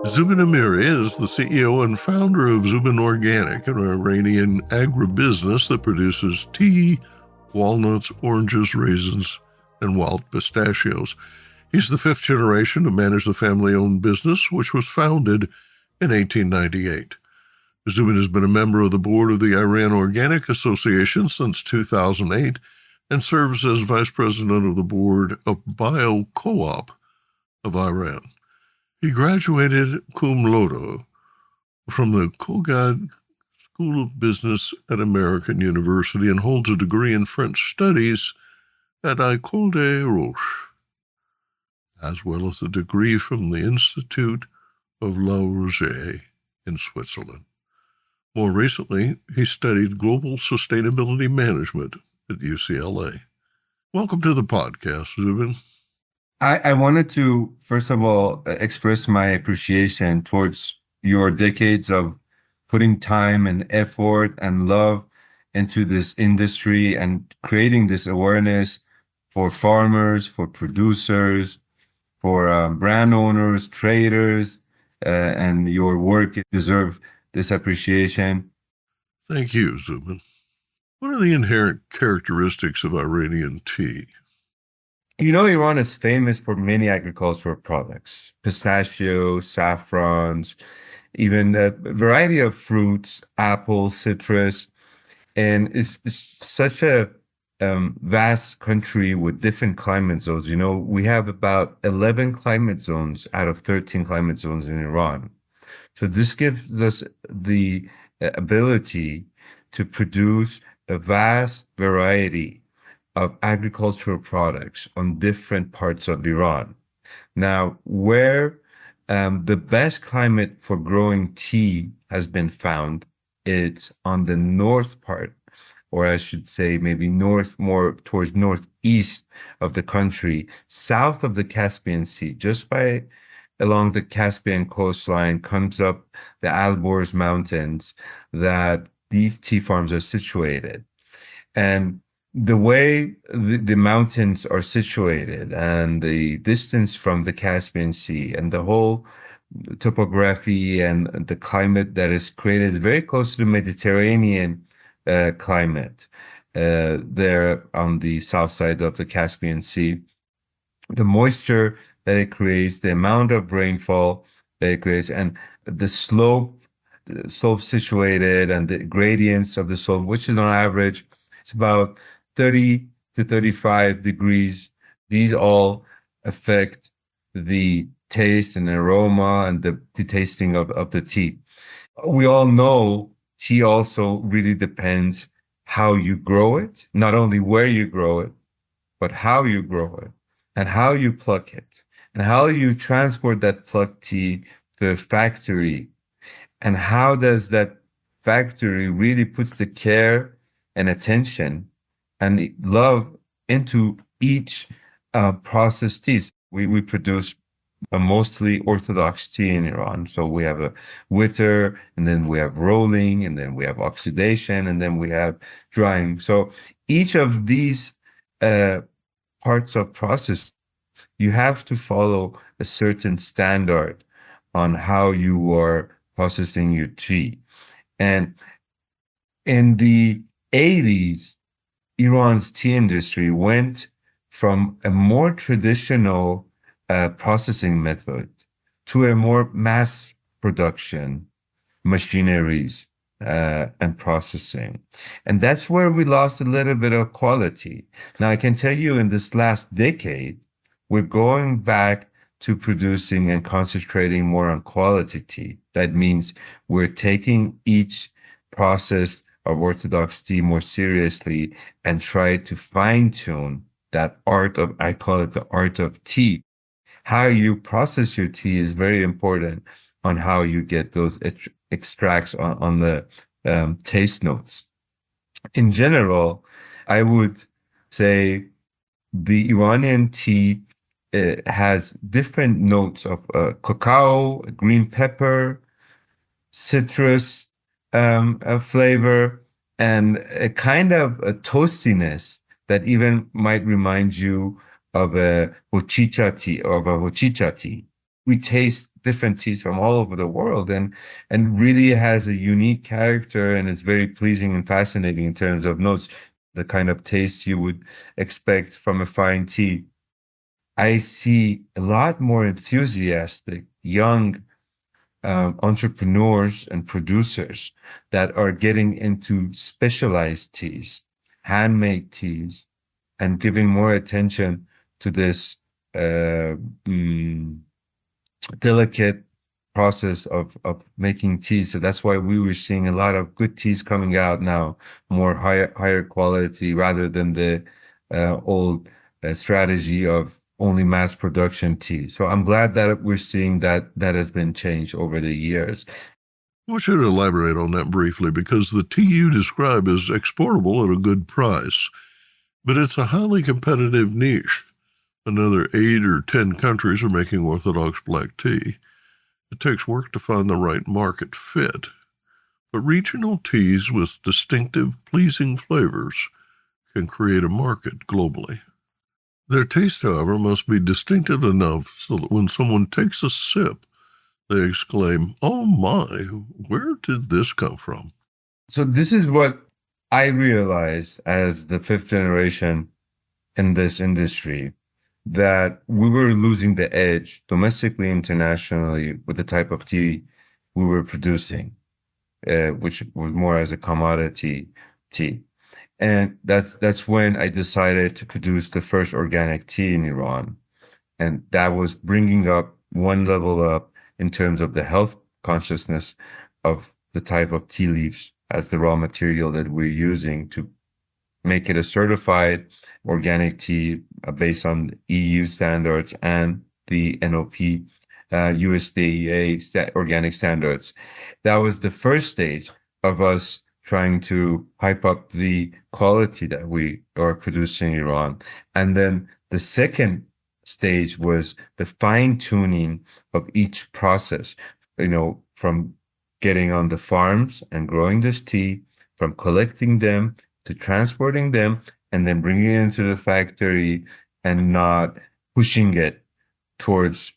Zubin Amiri is the CEO and founder of Zubin Organic, an Iranian agribusiness that produces tea, walnuts, oranges, raisins, and wild pistachios. He's the fifth generation to manage the family-owned business, which was founded in 1898. Zubin has been a member of the board of the Iran Organic Association since 2008 and serves as vice president of the board of Bio Co-op of Iran. He graduated cum laude from the Kogad School of Business at American University and holds a degree in French studies at École des Roches, as well as a degree from the Institute of La Roche in Switzerland. More recently, he studied global sustainability management at UCLA. Welcome to the podcast, Zubin. I wanted to, first of all, express my appreciation towards your decades of putting time and effort and love into this industry and creating this awareness for farmers, for producers, for brand owners, traders, and your work deserve this appreciation. Thank you, Zubin. What are the inherent characteristics of Iranian tea? You know, Iran is famous for many agricultural products, pistachios, saffrons, even a variety of fruits, apples, citrus. And it's such a vast country with different climate zones. You know, we have about 11 climate zones out of 13 climate zones in Iran. So this gives us the ability to produce a vast variety of agricultural products on different parts of Iran. Now, where the best climate for growing tea has been found, it's on the north part, or I should say maybe north, more towards northeast of the country, south of the Caspian Sea, just by along the Caspian coastline comes up the Alborz Mountains that these tea farms are situated. And the way the mountains are situated and the distance from the Caspian Sea and the whole topography and the climate that is created very close to the Mediterranean climate there on the south side of the Caspian Sea, the moisture that it creates, the amount of rainfall that it creates, and the slope situated and the gradients of the slope, which is on average, it's about 30 to 35 degrees. These all affect the taste and aroma and the tasting of the tea. We all know tea also really depends how you grow it, not only where you grow it, but how you grow it and how you pluck it and how you transport that plucked tea to a factory and how does that factory really puts the care and attention and love into each processed teas. We produce a mostly orthodox tea in Iran. So we have a witter, and then we have rolling, and then we have oxidation, and then we have drying. So each of these parts of process, you have to follow a certain standard on how you are processing your tea. And in the 80s, Iran's tea industry went from a more traditional processing method to a more mass production machineries and processing. And that's where we lost a little bit of quality. Now, I can tell you in this last decade, we're going back to producing and concentrating more on quality tea. That means we're taking each process of orthodox tea more seriously and try to fine tune that art of, I call it the art of tea. How you process your tea is very important on how you get those extracts on the taste notes. In general, I would say the Iranian tea has different notes of cacao, green pepper, citrus flavor, and a kind of a toastiness that even might remind you of a hochicha tea or of a hochicha tea. We taste different teas from all over the world, and really has a unique character, and it's very pleasing and fascinating in terms of notes, the kind of taste you would expect from a fine tea. I see a lot more enthusiastic young entrepreneurs and producers that are getting into specialized teas, handmade teas, and giving more attention to this uh, mm, delicate process of making tea. So that's why we were seeing a lot of good teas coming out now, more higher quality rather than the old strategy of only mass production tea. So I'm glad that we're seeing that that has been changed over the years. I want you to elaborate on that briefly because the tea you describe is exportable at a good price, but it's a highly competitive niche. Another 8 or 10 countries are making orthodox black tea. It takes work to find the right market fit, but regional teas with distinctive, pleasing flavors can create a market globally. Their taste, however, must be distinctive enough so that when someone takes a sip, they exclaim, "Oh my, where did this come from?" So this is what I realized as the fifth generation in this industry, that we were losing the edge domestically, internationally with the type of tea we were producing, which was more as a commodity tea. And that's when I decided to produce the first organic tea in Iran. And that was bringing up one level up in terms of the health consciousness of the type of tea leaves as the raw material that we're using to make it a certified organic tea based on EU standards and the NOP, USDA organic standards. That was the first stage of us trying to hype up the quality that we are producing in Iran. And then the second stage was the fine tuning of each process, from getting on the farms and growing this tea, from collecting them to transporting them, and then bringing it into the factory and not pushing it towards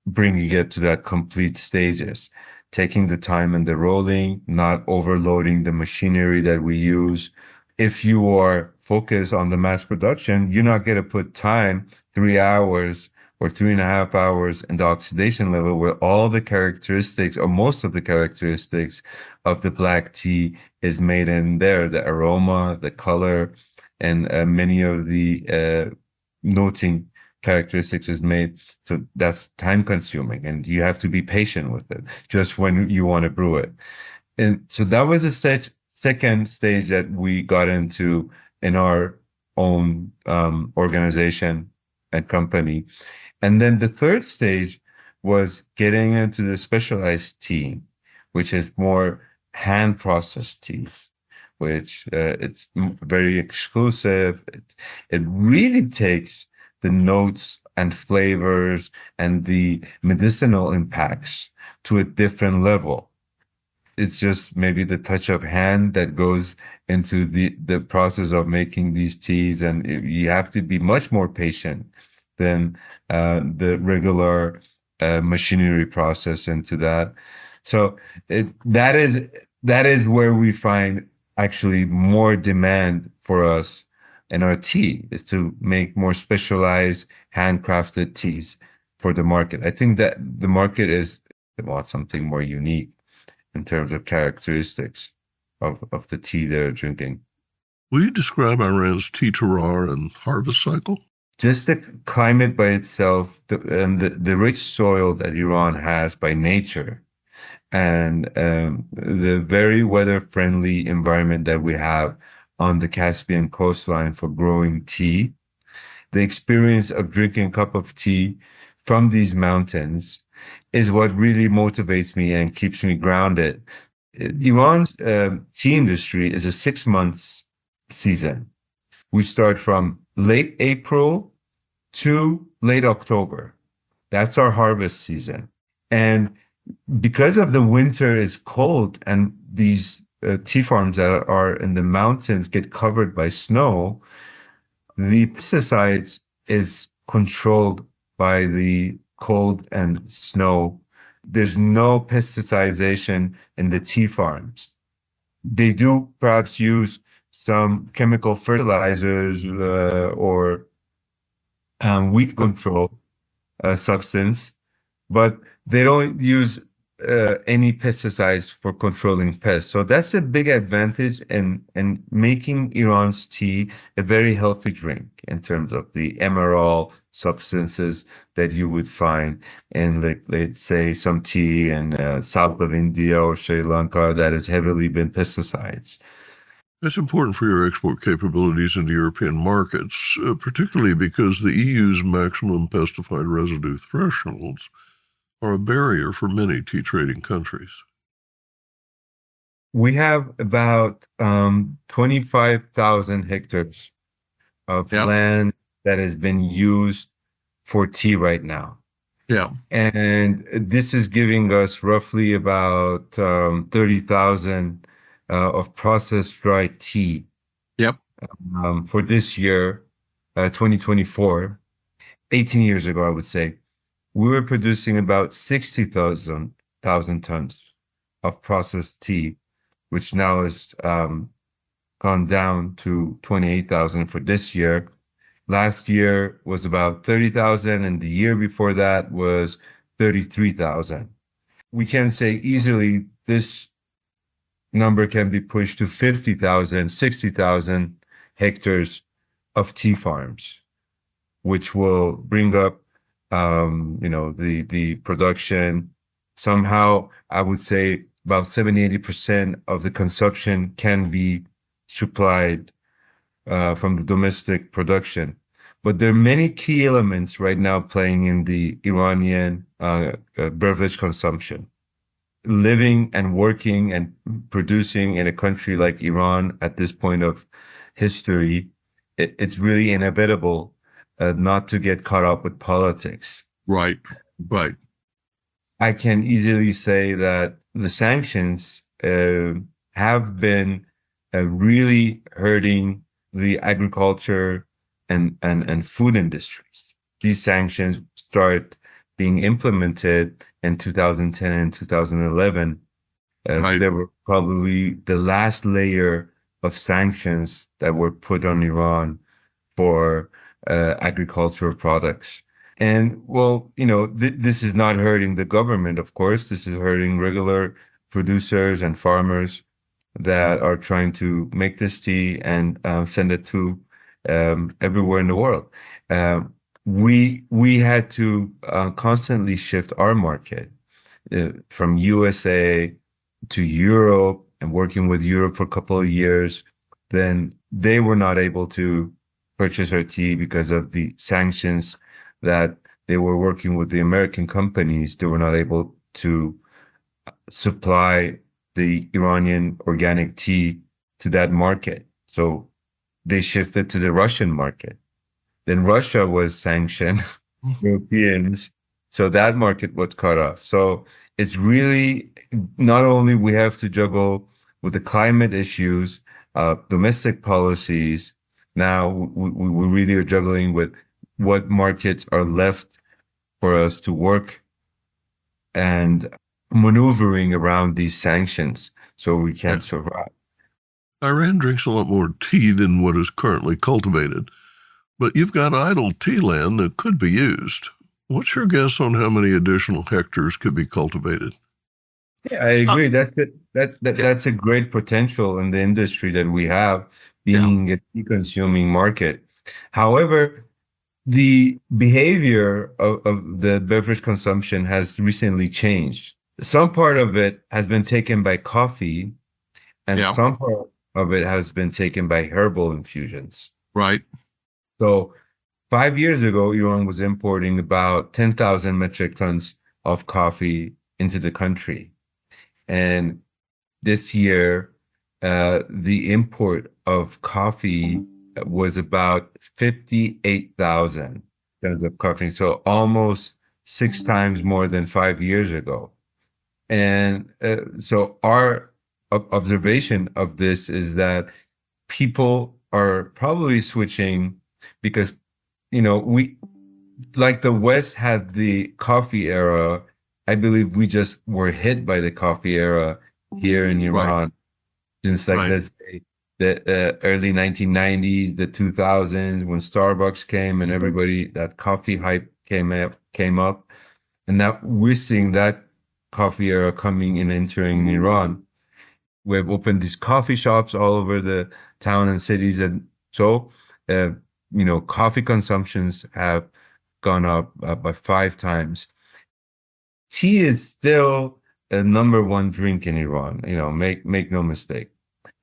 bringing it to that complete stages, taking the time and the rolling, not overloading the machinery that we use. If you are focused on the mass production, you're not going to put time, 3 hours or 3.5 hours in the oxidation level where all the characteristics or most of the characteristics of the black tea is made in there, the aroma, the color, and many of the noting characteristics is made. So that's time consuming and you have to be patient with it just when you want to brew it. And so that was a second stage that we got into in our own organization and company. And then the third stage was getting into the specialized tea, which is more hand processed teas, which it's very exclusive. It really takes the notes and flavors and the medicinal impacts to a different level. It's just maybe the touch of hand that goes into the process of making these teas, and you have to be much more patient than the regular machinery process into that. So that is where we find actually more demand for us and our tea is to make more specialized handcrafted teas for the market. I think that the market they want something more unique in terms of characteristics of the tea they're drinking. Will you describe Iran's tea terroir and harvest cycle? Just the climate by itself, and the rich soil that Iran has by nature, and the very weather-friendly environment that we have on the Caspian coastline for growing tea, the experience of drinking a cup of tea from these mountains is what really motivates me and keeps me grounded. Iran's tea industry is a 6 months season. We start from late April to late October. That's our harvest season. And because of the winter is cold and these tea farms that are in the mountains get covered by snow, the pesticides is controlled by the cold and snow. There's no pesticization in the tea farms. They do perhaps use some chemical fertilizers or weed control substance, but they don't use any pesticides for controlling pests. So that's a big advantage in making Iran's tea a very healthy drink in terms of the emerald substances that you would find in, like, let's say, some tea in south of India or Sri Lanka that has heavily been pesticides. It's important for your export capabilities into European markets, particularly because the EU's maximum pesticide residue thresholds are a barrier for many tea trading countries. We have about 25,000 hectares of Yeah. land that has been used for tea right now. Yeah. And this is giving us roughly about 30,000 of processed dry tea Yep. for this year, 2024. 18 years ago, I would say, we were producing about 60,000 tons of processed tea, which now has gone down to 28,000 for this year. Last year was about 30,000, and the year before that was 33,000. We can say easily this number can be pushed to 50,000, 60,000 hectares of tea farms, which will bring up, the production. Somehow, I would say about 70, 80% of the consumption can be supplied from the domestic production. But there are many key elements right now playing in the Iranian beverage consumption. Living and working and producing in a country like Iran at this point of history, it's really inevitable not to get caught up with politics. Right. Right. I can easily say that the sanctions have been really hurting the agriculture and food industries. These sanctions start being implemented in 2010 and 2011. Right. They were probably the last layer of sanctions that were put on Iran for agricultural products. And well, this is not hurting the government, of course. This is hurting regular producers and farmers that are trying to make this tea and send it to everywhere in the world. We had to constantly shift our market from USA to Europe and working with Europe for a couple of years. Then they were not able to purchase our tea because of the sanctions that they were working with the American companies. They were not able to supply the Iranian organic tea to that market. So they shifted to the Russian market. Then Russia was sanctioned, Europeans. So that market was cut off. So it's really not only we have to juggle with the climate issues, domestic policies. Now we really are juggling with what markets are left for us to work and maneuvering around these sanctions so we can survive. Iran drinks a lot more tea than what is currently cultivated, but you've got idle tea land that could be used. What's your guess on how many additional hectares could be cultivated? Yeah, I agree. That's a great potential in the industry that we have, being a tea consuming market. However, the behavior of the beverage consumption has recently changed. Some part of it has been taken by coffee, and some part of it has been taken by herbal infusions. Right. So 5 years ago, Iran was importing about 10,000 metric tons of coffee into the country. And this year, the import of coffee was about 58,000 tons of coffee. So almost 6 times more than 5 years ago. And so our observation of this is that people are probably switching because, like the West had the coffee era, I believe we just were hit by the coffee era here in Right, Iran since like right. let's say the early 1990s, the 2000s when Starbucks came and everybody that coffee hype came up, and now we're seeing that coffee era coming and entering Iran. We've opened these coffee shops all over the town and cities, and so uh, coffee consumptions have gone up by 5 times. Tea is still a number one drink in Iran. Make no mistake.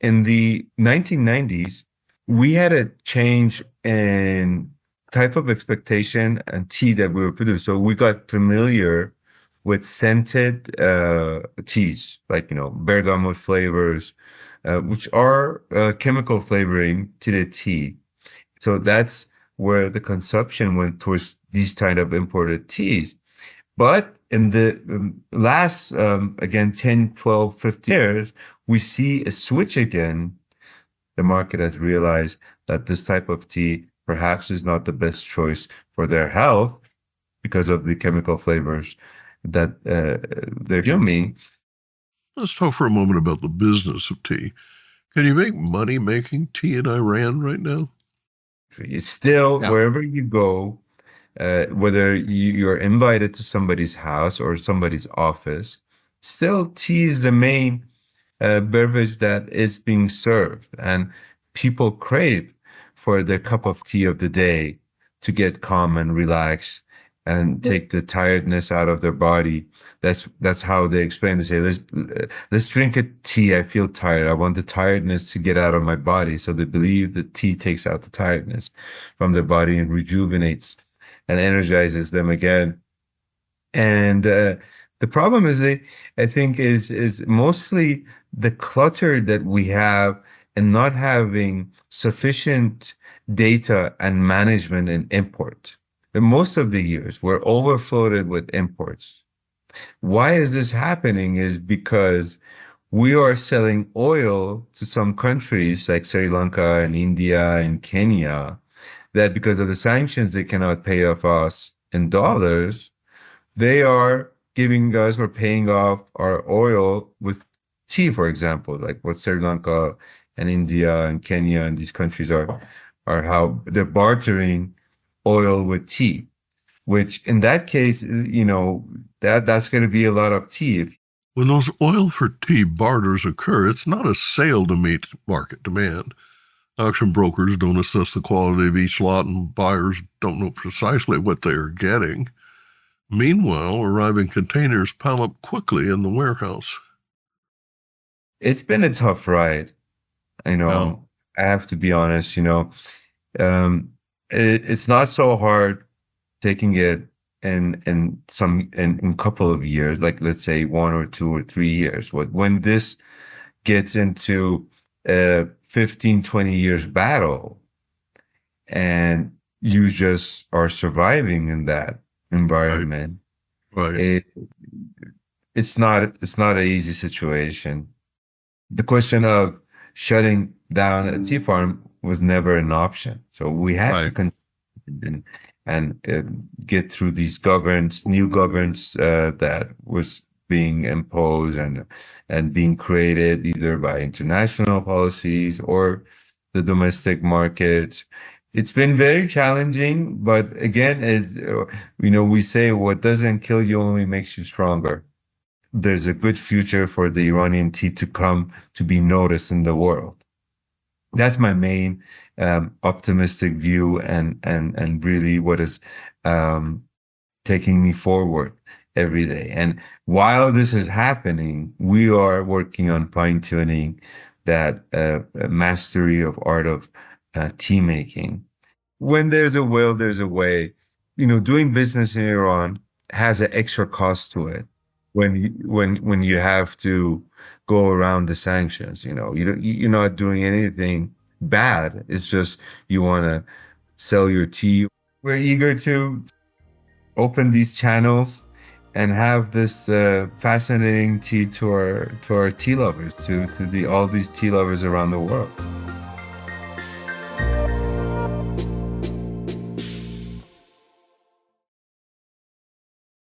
In the 1990s, we had a change in type of expectation and tea that we were producing. So we got familiar with scented teas, like bergamot flavors, which are chemical flavoring to the tea. So that's where the consumption went towards these kind of imported teas. But in the last, again, 10, 12, 15 years, we see a switch again. The market has realized that this type of tea perhaps is not the best choice for their health because of the chemical flavors that they're consuming. Let's talk for a moment about the business of tea. Can you make money making tea in Iran right now? It's still, Yeah. wherever you go, whether you're invited to somebody's house or somebody's office, still tea is the main beverage that is being served, and people crave for their cup of tea of the day to get calm and relax and take the tiredness out of their body. That's how they explain. They say, let's drink a tea. I feel tired. I want the tiredness to get out of my body. So they believe that tea takes out the tiredness from their body and rejuvenates and energizes them again. And the problem is, I think, is mostly the clutter that we have and not having sufficient data and management and import. And most of the years we're overfloated with imports. Why is this happening? Is because we are selling oil to some countries like Sri Lanka and India and Kenya that because of the sanctions they cannot pay off us in dollars, they are giving us or paying off our oil with tea, for example, like what Sri Lanka and India and Kenya and these countries are how they're bartering oil with tea, which in that case, that's going to be a lot of tea. When those oil for tea barters occur, it's not a sale to meet market demand. Auction brokers don't assess the quality of each lot, and buyers don't know precisely what they are getting. Meanwhile, arriving containers pile up quickly in the warehouse. It's been a tough ride. Now, I have to be honest, um, it's not so hard taking it in couple of years, like let's say 1 or 2 or 3 years. When this gets into a 15, 20 years battle and you just are surviving in that right, environment, right. it it's not an easy situation. The question of shutting down a tea farm was never an option. So we had to Right. continue and get through these new governance that was being imposed and being created either by international policies or the domestic market. It's been very challenging, but again, we say what doesn't kill you only makes you stronger. There's a good future for the Iranian tea to come to be noticed in the world. That's my main optimistic view and really what is um, taking me forward every day. And while this is happening, we are working on fine tuning that mastery of art of tea making. When there's a will, there's a way. Doing business in Iran has an extra cost to it. When you have to go around the sanctions, you're not doing anything bad. It's just you want to sell your tea. We're eager to open these channels and have this fascinating tea to our tea lovers, to all these tea lovers around the world.